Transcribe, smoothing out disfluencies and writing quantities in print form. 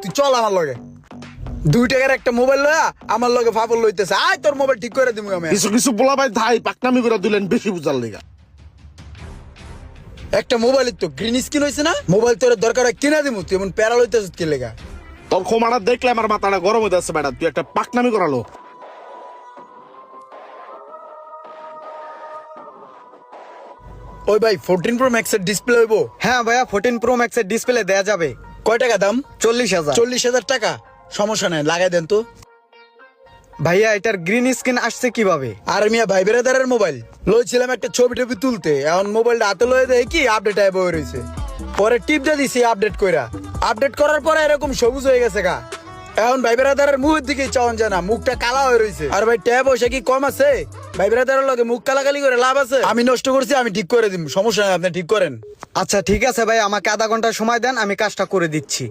তুই চল আমার লগে 2 টাকার একটা মোবাইল লয়া আমার লগে ফাফল লইতেছে আয় তোর মোবাইল ঠিক করে দিমু আমি কিছু কিছু বলা ভাই ধাই পাকনামি করে দিলেন বেশি বুঝার লেগা। একটা মোবাইল তো গ্রিন স্ক্রিন হইছে না মোবাইল তোর দরকার হয় কিনা দিমু তুই এমন প্যারা লইতেছিস কি লেগা তোর ক্ষমাটা দেখলে আমার মাথাটা গরম হয়ে যাচ্ছে বেটা, তুই একটা পাকনামি করালো। ওই ভাই 14 প্রো ম্যাক্স এর ডিসপ্লে হইবো? হ্যাঁ ভাইয়া 14 প্রো ম্যাক্স এর ডিসপ্লে দেয়া যাবে। কয় টাকা দাম? 40,000। 40,000 টাকা, সমস্যা নাই লাগাই দেন তো। ভাইয়া এটার গ্রিন স্ক্রিন আসছে কিভাবে? আর মিয়া ভাই বেরাদারের মোবাইল লইছিলাম একটা ছবি টবি তুলতে, এখন মোবাইলটা হাতে লয়ে দেয় কি আপডেট আয় বই রয়েছে, পরে টিপ দিয়ে দিছি আপডেট কইরা, আপডেট করার পরে এরকম সবুজ হয়ে গেছে গা। এখন ভাই বেরাদারের মুখের দিকে চাওয়ান যায় না, মুখটা কালা হয়ে রয়েছে। আর ভাই ট্যাব পয়সা কি কম আছে? ভাই বেরাদারের লগে মুখ কালাকালি করে লাভ আছে? আমি নষ্ট করছি, আমি ঠিক করে দিব, সমস্যা নাই, আপনি ঠিক করেন। আচ্ছা ঠিক আছে ভাই, আমাকে আধা ঘন্টা সময় দেন, আমি কাজটা করে দিচ্ছি।